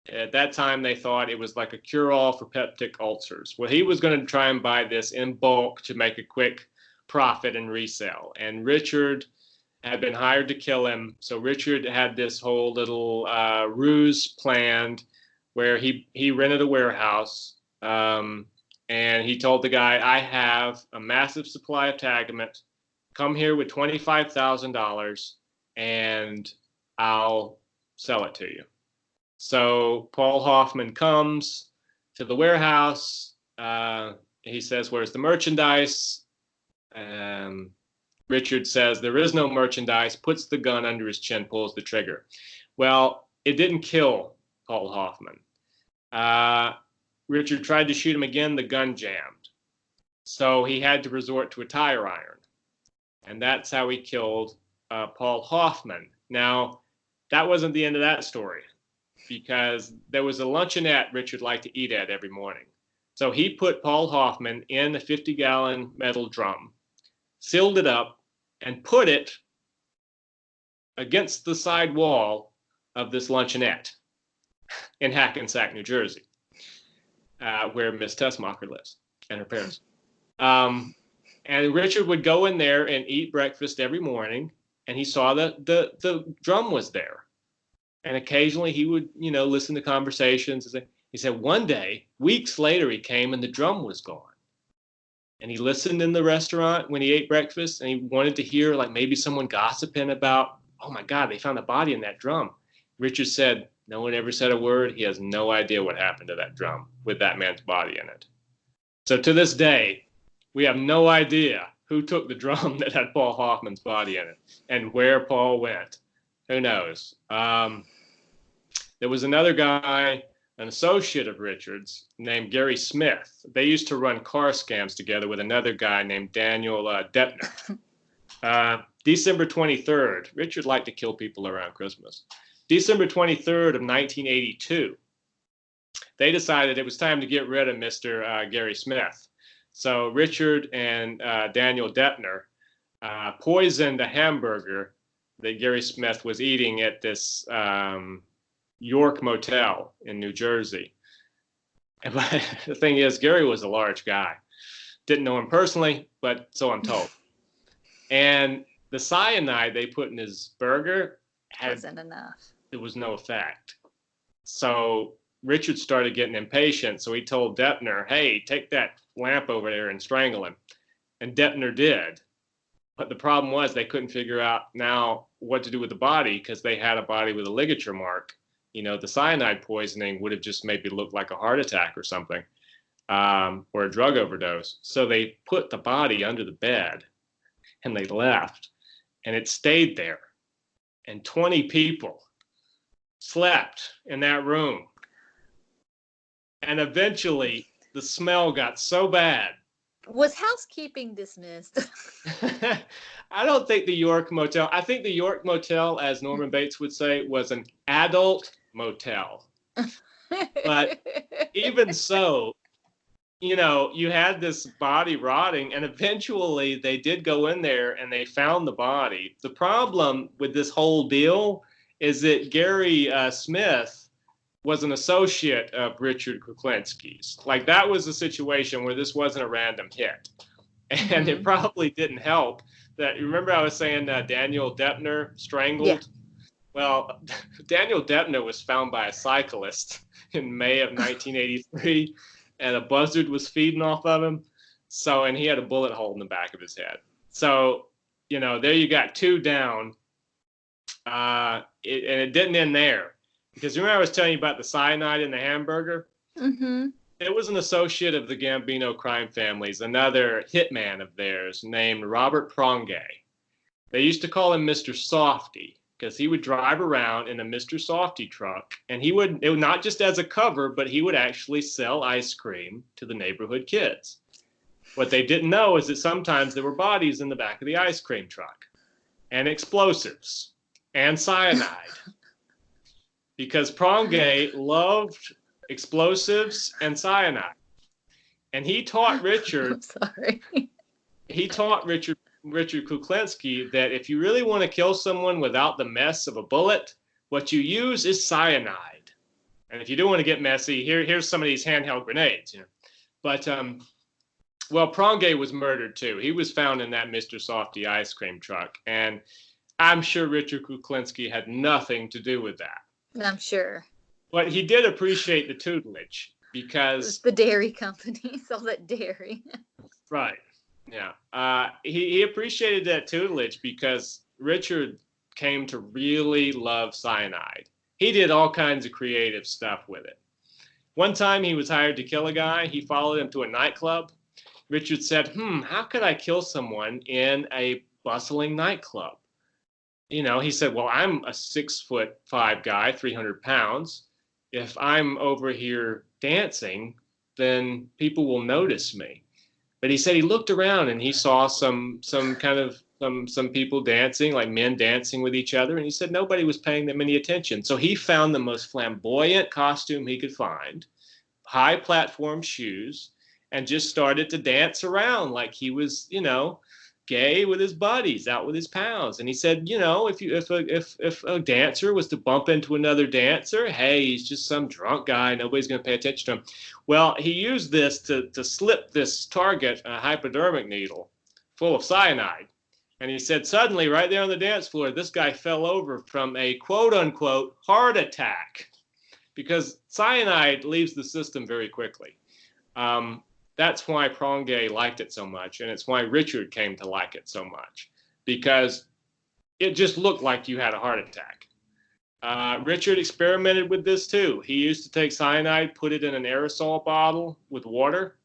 At that time, they thought it was like a cure-all for peptic ulcers. Well, he was going to try and buy this in bulk to make a quick profit and resell. And Richard had been hired to kill him. So Richard had this whole little ruse planned where he rented a warehouse. And he told the guy, I have a massive supply of Tagamet. Come here with $25,000 and I'll sell it to you. So Paul Hoffman comes to the warehouse. He says, where's the merchandise? Richard says, there is no merchandise, puts the gun under his chin, pulls the trigger. Well, it didn't kill Paul Hoffman. Richard tried to shoot him again. The gun jammed. So he had to resort to a tire iron. And that's how he killed Paul Hoffman. Now, that wasn't the end of that story, because there was a luncheonette Richard liked to eat at every morning. So he put Paul Hoffman in a 50-gallon metal drum, sealed it up, and put it against the side wall of this luncheonette in Hackensack, New Jersey, where Miss Tessmacher lives and her parents. And Richard would go in there and eat breakfast every morning, and he saw that the drum was there. And occasionally he would, listen to conversations. He said one day, weeks later, he came and the drum was gone. And he listened in the restaurant when he ate breakfast, and he wanted to hear like maybe someone gossiping about, oh my God, they found a body in that drum. Richard said, no one ever said a word. He has no idea what happened to that drum with that man's body in it. So to this day, we have no idea who took the drum that had Paul Hoffman's body in it and where Paul went. Who knows? There was another guy, an associate of Richard's, named Gary Smith. They used to run car scams together with another guy named Daniel Deppner. December 23rd, Richard liked to kill people around Christmas. December 23rd of 1982, they decided it was time to get rid of Mr. Gary Smith. So Richard and Daniel Deppner poisoned a hamburger that Gary Smith was eating at this York Motel in New Jersey. And the thing is, Gary was a large guy. Didn't know him personally, but so I'm told. And the cyanide they put in his burger wasn't enough. There was no effect. So Richard started getting impatient. So he told Deppner, hey, take that lamp over there and strangle him. And Deppner did. But the problem was they couldn't figure out now what to do with the body, because they had a body with a ligature mark. The cyanide poisoning would have just maybe looked like a heart attack or something, or a drug overdose. So they put the body under the bed and they left, and it stayed there. And 20 people slept in that room. And eventually the smell got so bad. Was housekeeping dismissed? I don't think the York Motel, I think the York Motel, as Norman Bates would say, was an adult motel. But even so, you had this body rotting, and eventually they did go in there and they found the body. The problem with this whole deal is that Gary Smith was an associate of Richard Kuklinski's. Like, that was a situation where this wasn't a random hit. And it probably didn't help that, remember I was saying Daniel Deppner strangled? Yeah. Well, Daniel Deppner was found by a cyclist in May of 1983, and a buzzard was feeding off of him. So, and he had a bullet hole in the back of his head. So, there you got two down. And it didn't end there. Because remember I was telling you about the cyanide in the hamburger? Mm-hmm. It was an associate of the Gambino crime families, another hitman of theirs named Robert Prongay. They used to call him Mr. Softy, because he would drive around in a Mr. Softy truck, and it would not just as a cover, but he would actually sell ice cream to the neighborhood kids. What they didn't know is that sometimes there were bodies in the back of the ice cream truck, and explosives, and cyanide. Because Prongay loved explosives and cyanide. And he taught Richard, he taught Richard Kuklinski that if you really want to kill someone without the mess of a bullet, what you use is cyanide. And if you do want to get messy, here's some of these handheld grenades. But well, Prongay was murdered too. He was found in that Mr. Softy ice cream truck, and I'm sure Richard Kuklinski had nothing to do with that. I'm sure. But he did appreciate the tutelage because it was the dairy company, all that dairy. Right. Yeah. He appreciated that tutelage because Richard came to really love cyanide. He did all kinds of creative stuff with it. One time he was hired to kill a guy. He followed him to a nightclub. Richard said, how could I kill someone in a bustling nightclub? He said, well, I'm a 6'5" guy, 300 pounds. If I'm over here dancing, then people will notice me. But he said he looked around and he saw some people dancing, like men dancing with each other. And he said nobody was paying them any attention. So he found the most flamboyant costume he could find, high platform shoes, and just started to dance around like he was, gay with his buddies, out with his pals. And he said, if a dancer was to bump into another dancer, hey, he's just some drunk guy. Nobody's going to pay attention to him. Well, he used this to slip this target a hypodermic needle full of cyanide. And he said, suddenly, right there on the dance floor, this guy fell over from a quote unquote heart attack because cyanide leaves the system very quickly. That's why Prongay liked it so much, and it's why Richard came to like it so much, because it just looked like you had a heart attack. Richard experimented with this too. He used to take cyanide, put it in an aerosol bottle with water,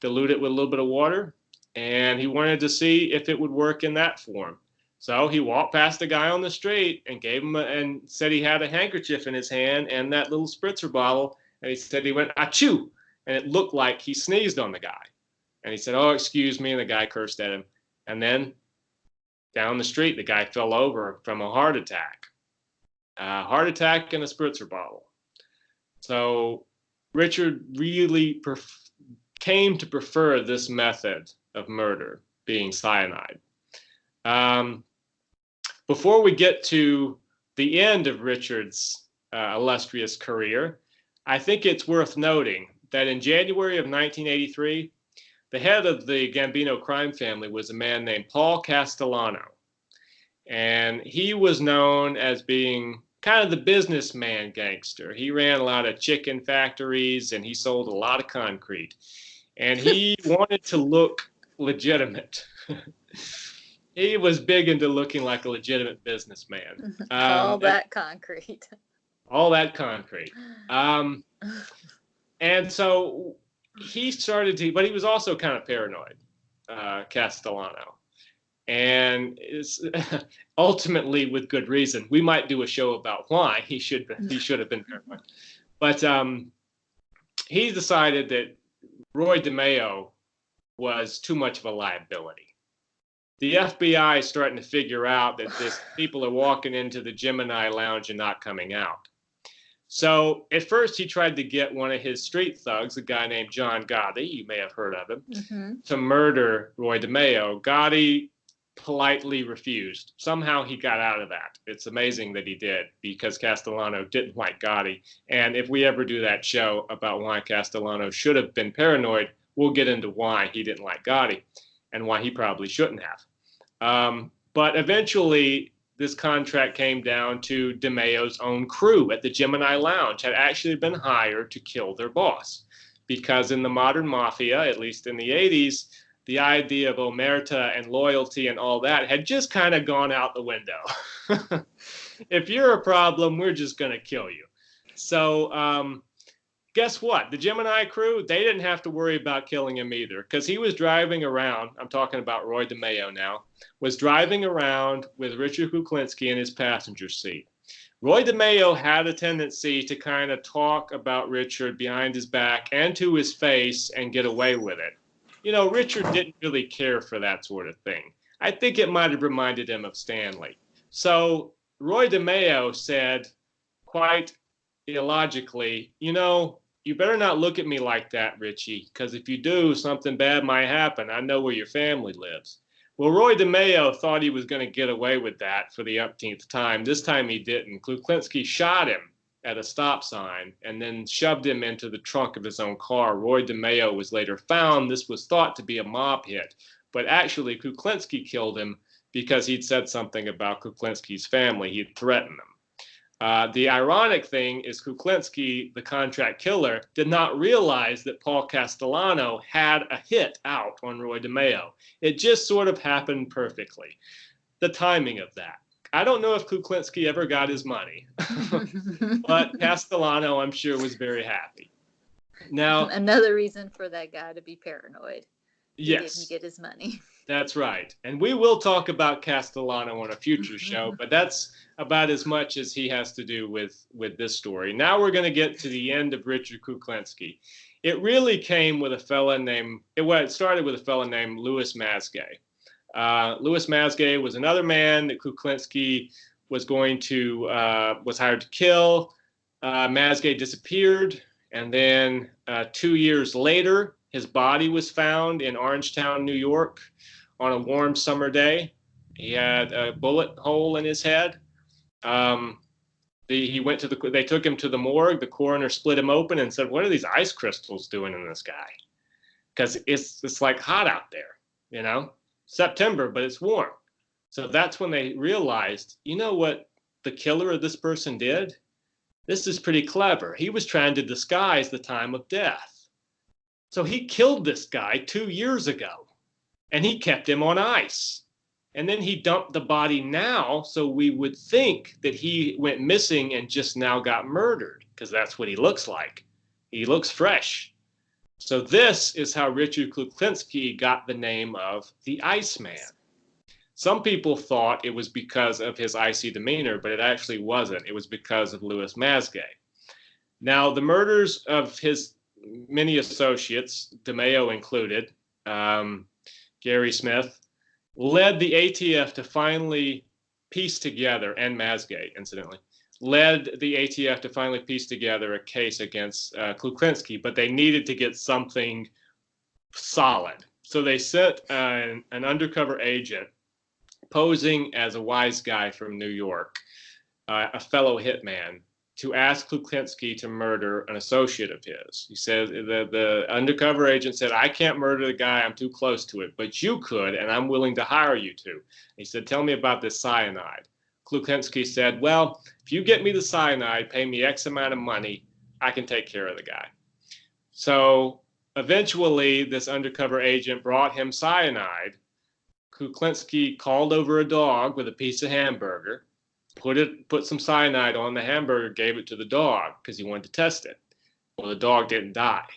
dilute it with a little bit of water, and he wanted to see if it would work in that form. So he walked past a guy on the street and gave him and said he had a handkerchief in his hand and that little spritzer bottle, and he said he went, achoo! And it looked like he sneezed on the guy. And he said, oh, excuse me. And the guy cursed at him. And then down the street, the guy fell over from a heart attack. Heart attack in a spritzer bottle. So Richard really came to prefer this method of murder, being cyanide. Before we get to the end of Richard's illustrious career, I think it's worth noting that in January of 1983, the head of the Gambino crime family was a man named Paul Castellano. And he was known as being kind of the businessman gangster. He ran a lot of chicken factories and he sold a lot of concrete. And he wanted to look legitimate. He was big into looking like a legitimate businessman. All that concrete. All that concrete. And so he started to, but he was also kind of paranoid, Castellano. And it's ultimately with good reason. We might do a show about why he should have been paranoid. But he decided that Roy DeMeo was too much of a liability. The FBI is starting to figure out that people are walking into the Gemini Lounge and not coming out. So at first he tried to get one of his street thugs, a guy named John Gotti, you may have heard of him, to murder Roy DeMeo. Gotti politely refused. Somehow he got out of that. It's amazing that he did, because Castellano didn't like Gotti. And if we ever do that show about why Castellano should have been paranoid, we'll get into why he didn't like Gotti and why he probably shouldn't have. But eventually this contract came down to DeMeo's own crew at the Gemini Lounge had actually been hired to kill their boss. Because in the modern mafia, at least in the 80s, the idea of omerta and loyalty and all that had just kind of gone out the window. If you're a problem, we're just going to kill you. So guess what? The Gemini crew, they didn't have to worry about killing him either, because he was driving around, I'm talking about Roy DeMeo now, was driving around with Richard Kuklinski in his passenger seat. Roy DeMeo had a tendency to kind of talk about Richard behind his back and to his face and get away with it. You know, Richard didn't really care for that sort of thing. I think it might have reminded him of Stanley. So Roy DeMeo said, quite illogically, you know, you better not look at me like that, Richie, because if you do, something bad might happen. I know where your family lives. Well, Roy DeMeo thought he was going to get away with that for the umpteenth time. This time he didn't. Kuklinski shot him at a stop sign and then shoved him into the trunk of his own car. Roy DeMeo was later found. This was thought to be a mob hit, but actually Kuklinski killed him because he'd said something about Kuklinski's family. He'd threatened them. The ironic thing is Kuklinski, the contract killer, did not realize that Paul Castellano had a hit out on Roy DeMeo. It just sort of happened perfectly. The timing of that. I don't know if Kuklinski ever got his money, but Castellano, I'm sure, was very happy. Now, another reason for that guy to be paranoid. He yes, didn't get his money. That's right. And we will talk about Castellano on a future show, but that's about as much as he has to do with this story. Now we're going to get to the end of Richard Kuklinski. It really came with a fella named, it started with a fella named Louis Masgay. Louis Masgay was another man that Kuklinski was was hired to kill. Masgay disappeared, and then 2 years later, his body was found in Orangetown, New York, on a warm summer day. He had a bullet hole in his head. They took him to the morgue. The coroner split him open and said, "What are these ice crystals doing in this guy?" Because it's like hot out there, you know, September, but it's warm. So that's when they realized, you know what the killer of this person did? This is pretty clever. He was trying to disguise the time of death. So he killed this guy 2 years ago, and he kept him on ice. And then he dumped the body now, so we would think that he went missing and just now got murdered, because that's what he looks like. He looks fresh. So this is how Richard Kuklinski got the name of the Iceman. Some people thought it was because of his icy demeanor, but it actually wasn't. It was because of Louis Masgay. Now, the murders of his many associates, DeMeo included, Gary Smith, led the ATF to finally piece together, and Masgay, incidentally, led the ATF to finally piece together a case against Kuklinski, but they needed to get something solid. So they sent an undercover agent posing as a wise guy from New York, a fellow hitman, to ask Kuklinski to murder an associate of his. He said, the undercover agent said, "I can't murder the guy, I'm too close to it, but you could, and I'm willing to hire you to." He said, "Tell me about this cyanide." Kuklinski said, "Well, if you get me the cyanide, pay me X amount of money, I can take care of the guy." So eventually, this undercover agent brought him cyanide. Kuklinski called over a dog with a piece of hamburger, put some cyanide on the hamburger, gave it to the dog because he wanted to test it. Well, the dog didn't die.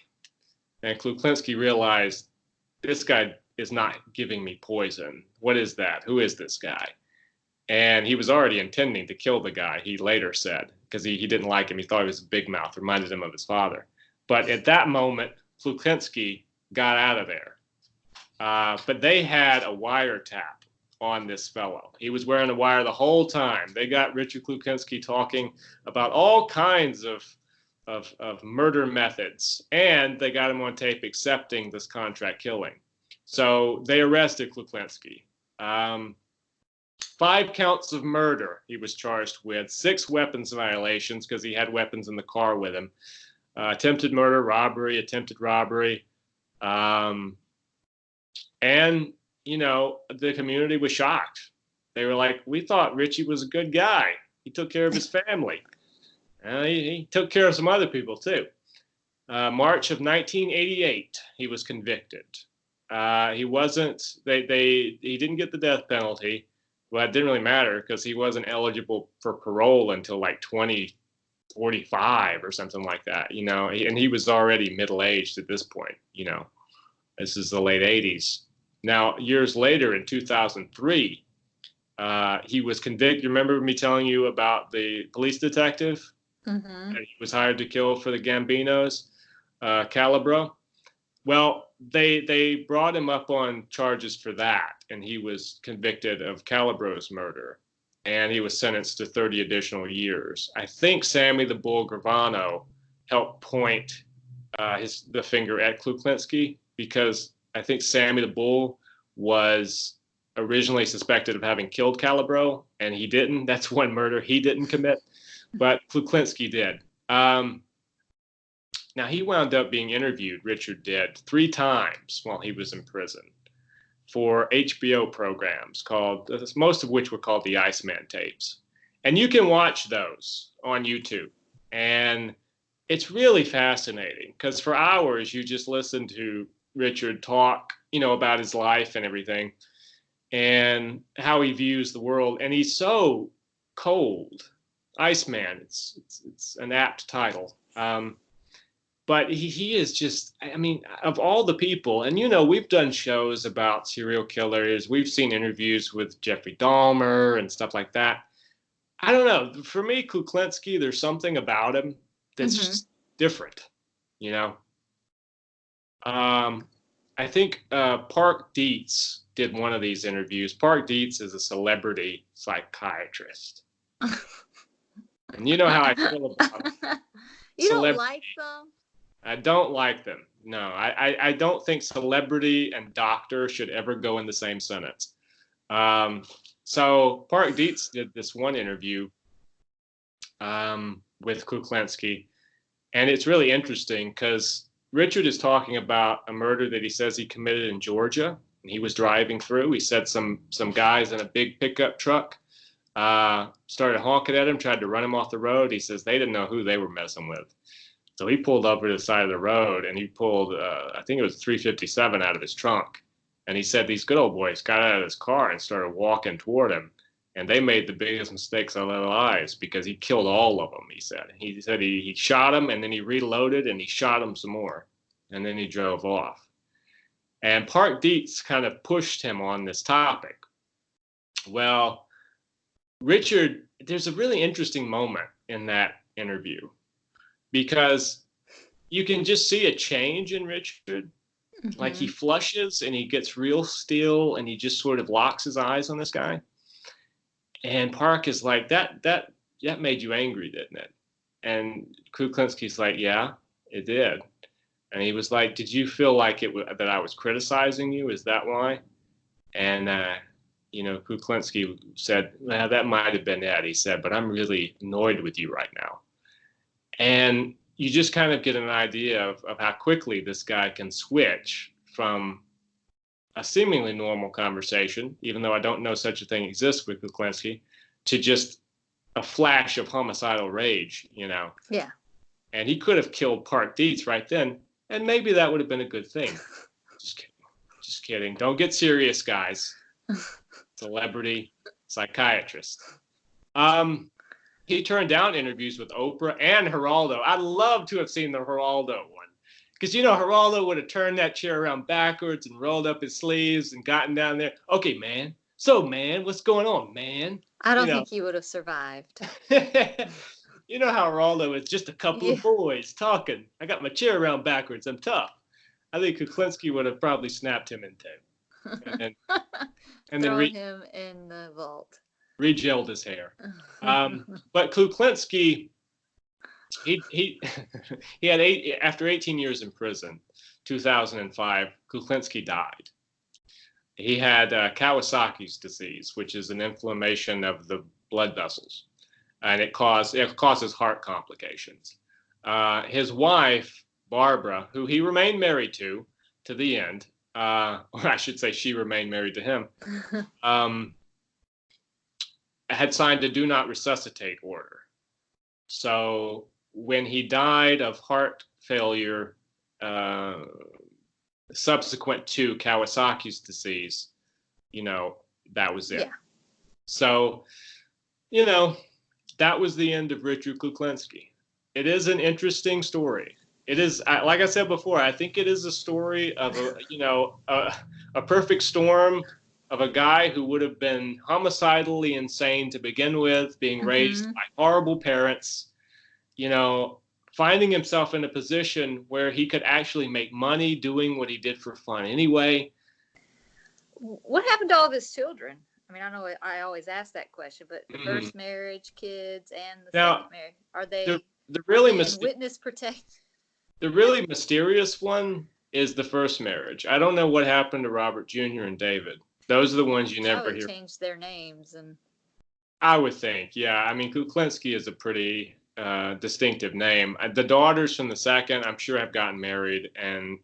And Kuklinski realized, this guy is not giving me poison. What is that? Who is this guy? And he was already intending to kill the guy, he later said, because he didn't like him. He thought he was a big mouth, reminded him of his father. But at that moment, Kuklinski got out of there. But they had a wiretap on this fellow. He was wearing a wire the whole time. They got Richard Kuklinski talking about all kinds of murder methods, and they got him on tape accepting this contract killing. So they arrested Kuklinski. 5 counts of murder he was charged with, 6 weapons violations because he had weapons in the car with him, attempted murder, robbery, attempted robbery, and you know, the community was shocked. They were like, "We thought Richie was a good guy. He took care of his family. He took care of some other people too." March of 1988, he was convicted. He didn't get the death penalty, but it didn't really matter because he wasn't eligible for parole until like 2045 or something like that, you know, and he was already middle-aged at this point, you know. This is the late 80s. Now, years later, in 2003, he was convicted. Remember me telling you about the police detective? Mm-hmm. And he was hired to kill for the Gambinos, Calabro. Well, they brought him up on charges for that, and he was convicted of Calabro's murder, and he was sentenced to 30 additional years. I think Sammy the Bull Gravano helped point the finger at Kuklinski, because I think Sammy the Bull was originally suspected of having killed Calabro, and he didn't. That's one murder he didn't commit. but Kuklinski did. Now, he wound up being interviewed, Richard did, 3 times while he was in prison for HBO programs called, most of which were called the Iceman tapes. And you can watch those on YouTube. And it's really fascinating because for hours you just listen to Richard talk, about his life and everything and how he views the world. And he's so cold. Iceman, it's an apt title. But he is just, I mean, of all the people, and we've done shows about serial killers. We've seen interviews with Jeffrey Dahmer and stuff like that. I don't know. For me, Kuklinski, there's something about him that's just different, I think Park Dietz did one of these interviews. Park Dietz is a celebrity psychiatrist. And you know how I feel about You don't like them? I don't like them. No, I don't think celebrity and doctor should ever go in the same sentence. So Park Dietz did this one interview with Kuklinski, and it's really interesting because Richard is talking about a murder that he says he committed in Georgia. And he was driving through. He said some guys in a big pickup truck started honking at him, tried to run him off the road. He says they didn't know who they were messing with. So he pulled over to the side of the road and he pulled, I think it was a 357 out of his trunk. And he said these good old boys got out of his car and started walking toward him. And they made the biggest mistakes of their lives because he killed all of them, he said. He said he shot them and then he reloaded and he shot them some more. And then he drove off. And Park Dietz kind of pushed him on this topic. Well, Richard, there's a really interesting moment in that interview because you can just see a change in Richard. Like he flushes and he gets real still and he just sort of locks his eyes on this guy. And Park is like, that made you angry, didn't it? And Kuklinski's like, yeah, it did. And he was like, did you feel like that I was criticizing you? Is that why? And, Kuklinski said, well, that might have been it. He said, but I'm really annoyed with you right now. And you just kind of get an idea of how quickly this guy can switch from a seemingly normal conversation, even though I don't know such a thing exists with Kuklinski, to just a flash of homicidal rage, Yeah. And he could have killed Park Dietz right then, and maybe that would have been a good thing. Just kidding. Just kidding. Don't get serious, guys. Celebrity psychiatrist. He turned down interviews with Oprah and Geraldo. I'd love to have seen the Geraldo one. Because, Geraldo would have turned that chair around backwards and rolled up his sleeves and gotten down there. Okay, man. So, man, what's going on, man? I don't think he would have survived. You know how Geraldo is just a couple of boys talking. I got my chair around backwards. I'm tough. I think Kuklinski would have probably snapped him in two. And then him in the vault. Regelled his hair. But Kuklinski, he had after 18 years in prison, 2005, Kuklinski died. He had Kawasaki's disease, which is an inflammation of the blood vessels, and it causes heart complications. His wife, Barbara, who he remained married to the end, or I should say she remained married to him, had signed a do not resuscitate order. So when he died of heart failure subsequent to Kawasaki's disease, that was it. Yeah. So, that was the end of Richard Kuklinski. It is an interesting story. It is, like I said before, I think it is a story of a perfect storm of a guy who would have been homicidally insane to begin with, being raised by horrible parents, finding himself in a position where he could actually make money doing what he did for fun anyway. What happened to all of his children? I mean, I know I always ask that question, but the first marriage, kids, and the second marriage, are they witness protection? The really mysterious one is the first marriage. I don't know what happened to Robert Jr. and David. Those are the ones you never hear. Changed their names and. I would think, yeah. I mean, Kuklinski is a pretty distinctive name. The daughters from the second, I'm sure, have gotten married, and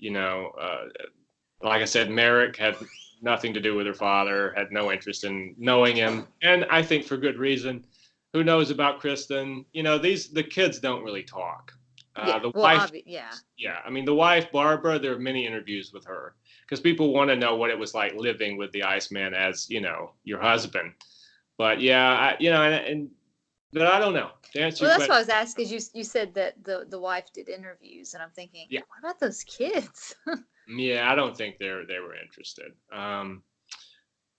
like I said, Merrick had nothing to do with her father, had no interest in knowing him, and I think for good reason. Who knows about Kristen? The kids don't really talk. Yeah. The Well, wife, yeah. yeah, I mean, the wife, Barbara, there are many interviews with her because people want to know what it was like living with the Iceman as, your husband. But yeah, but I don't know. To answer Well, your that's what question, I was asking. You said that the wife did interviews, and I'm thinking, yeah, what about those kids? yeah, I don't think they were interested.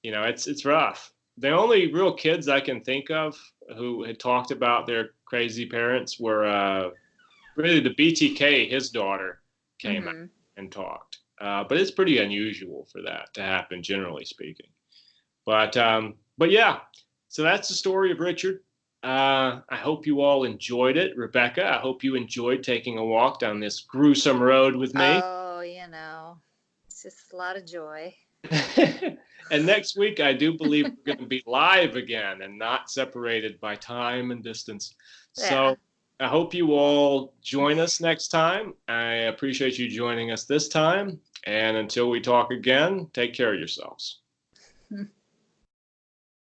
It's rough. The only real kids I can think of who had talked about their crazy parents were really the BTK. His daughter came out Mm-hmm. and talked, but it's pretty unusual for that to happen, generally speaking. But yeah, so that's the story of Richard. I hope you all enjoyed it. Rebecca, I hope you enjoyed taking a walk down this gruesome road with me. Oh, it's just a lot of joy. And next week, I do believe we're going to be live again and not separated by time and distance. Yeah. So I hope you all join us next time. I appreciate you joining us this time. And until we talk again, take care of yourselves.